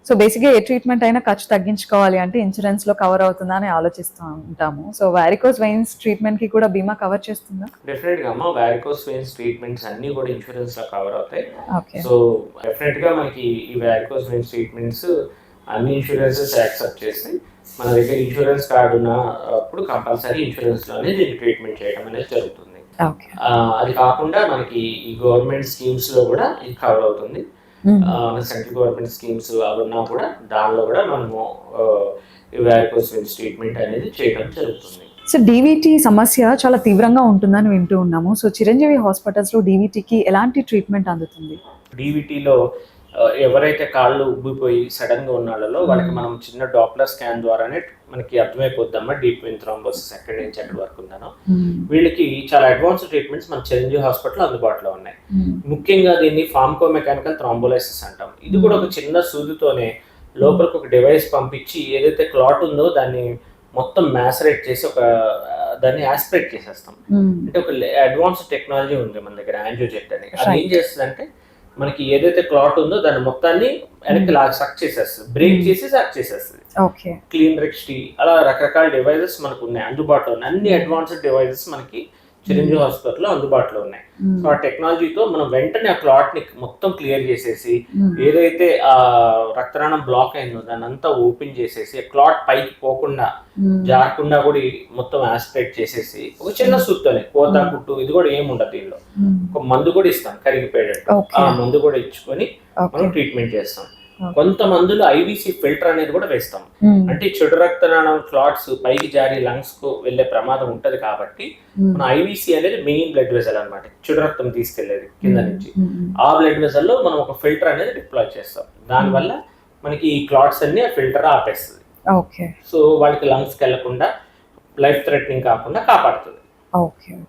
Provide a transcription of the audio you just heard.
So బేసిక్గా ఏ treatment అయినా ఖర్చు తగ్గించుకోవాలి అంటే ఇన్సూరెన్స్ లో కవర్ అవుతుందా అని ఆలోచిస్తూ ఉంటాము. సో వారికోస్ వెయిన్స్ ట్రీట్మెంట్ కి కూడా బీమా కవర్ చేస్తుందా? డెఫినెట్ గా అమ్మా, వారికోస్ వెయిన్స్ ట్రీట్మెంట్స్ అన్ని కూడా ఇన్సూరెన్స్ లో కవర్ అవుతాయి. ఓకే. సో డెఫినెట్ గా మనకి ఈ వారికోస్ వెయిన్స్ ట్రీట్మెంట్స్ అన్ని ఇన్సూరెన్సెస్ యాక్సెప్ట్ చేసి మన దగ్గర ఇన్సూరెన్స్ కార్డు ఉన్నప్పుడు కంపల్సరీ ఇన్సూరెన్స్ లోనే దీన్ని ట్రీట్మెంట్ చేయడం అనేది జరుగుతుంది. అది కాకుండా మనకి ఈ గవర్నమెంట్ స్కీమ్స్ లో కూడా ఇది కవర్ అవుతుంది. సెంట్రల్ గవర్నమెంట్ స్కీమ్స్ అవి ఉన్నా కూడా దానిలో కూడా మనము వారికోస్ వెయిన్స్ ట్రీట్మెంట్ అనేది చేయడం జరుగుతుంది. సో డీవీటీ సమస్య చాలా తీవ్రంగా ఉంటుందని వింటూ ఉన్నాము. సో చిరంజీవి హాస్పిటల్స్ లో డీవీటీకి ఎలాంటి ట్రీట్మెంట్ అందుతుంది? డీవీటీలో ఎవరైతే కాళ్ళు ఉబ్బిపోయి సడన్ గా ఉన్న వాళ్ళలో వాళ్ళకి మనం చిన్న డాప్లర్ స్కాన్ ద్వారానే మనకి అర్థమైపోద్దమ్మా డీప్ వెయిన్ థ్రోంబోసిస్ ఎక్కడి నుంచి ఎక్కడి వరకు ఉందనో. వీళ్ళకి చాలా అడ్వాన్స్ ట్రీట్మెంట్స్ మన చిరంజీవి హాస్పిటల్ అందుబాటులో ఉన్నాయి. ముఖ్యంగా దీన్ని ఫార్మకో మెకానికల్ థ్రోంబోలైసిస్ అంటాం. ఇది కూడా ఒక చిన్న సూదితోనే లోపలికి ఒక డివైస్ పంపించి ఏదైతే క్లాట్ ఉందో దాన్ని మొత్తం మ్యాసరేట్ చేసి దాన్ని ఆస్పిరేట్ చేసేస్తాం. అంటే ఒక అడ్వాన్స్ టెక్నాలజీ ఉంది మన దగ్గర, యాంజియోజెట్ అని. అది ఏం చేస్తుందంటే మనకి ఏదైతే క్లాట్ ఉందో దాన్ని మొత్తాన్ని వెనక్కి సక్ చేసేస్తుంది, బ్రేక్ చేసి సక్ చేసేస్తుంది. క్లీన్ రెక్స్టీ అలా రకరకాల డివైజెస్ మనకు ఉన్నాయి అందుబాటులో ఉన్నాయి. అన్ని అడ్వాన్స్డ్ డివైజెస్ మనకి చిరంజీవి హాస్పిటల్లో అందుబాటులో ఉన్నాయి. సో ఆ టెక్నాలజీతో మనం వెంటనే ఆ క్లాట్ ని మొత్తం క్లియర్ చేసేసి ఏదైతే ఆ రక్తనాళం బ్లాక్ అయిందో దాన్ని అంతా ఓపెన్ చేసేసి క్లాట్ పైకి పోకుండా జారకుండా కూడా మొత్తం ఆస్పిరేట్ చేసేసి ఒక చిన్న సూత్తోనే కోత కుట్టు ఇది కూడా ఏముండదు. దీనిలో ఒక మందు కూడా ఇస్తాం కరిగిపోయేటట్టు. ఆ మందు కూడా ఇచ్చుకొని మనం ట్రీట్మెంట్ చేస్తాం. కొంతమందిలో ఐవీసీ ఫిల్టర్ అనేది కూడా వేస్తాం. అంటే చెడు రక్తనాళం క్లాట్స్ పైకి జారి లంగ్స్ కు వెళ్లే ప్రమాదం ఉంటది కాబట్టి మన ఐవీసీ అనేది మెయిన్ బ్లడ్ వెసల్ అనమాట, చెడు రక్తం తీసుకెళ్లేది కింద నుంచి. ఆ బ్లడ్ వెసల్ లో మనం ఒక ఫిల్టర్ అనేది డిప్లాయ్ చేస్తాం. దానివల్ల మనకి ఈ క్లాట్స్ అన్ని ఆ ఫిల్టర్ ఆపేస్తుంది. సో వాళ్ళకి లంగ్స్ కి వెళ్లకుండా లైఫ్ థ్రెటనింగ్ కాకుండా కాపాడుతుంది.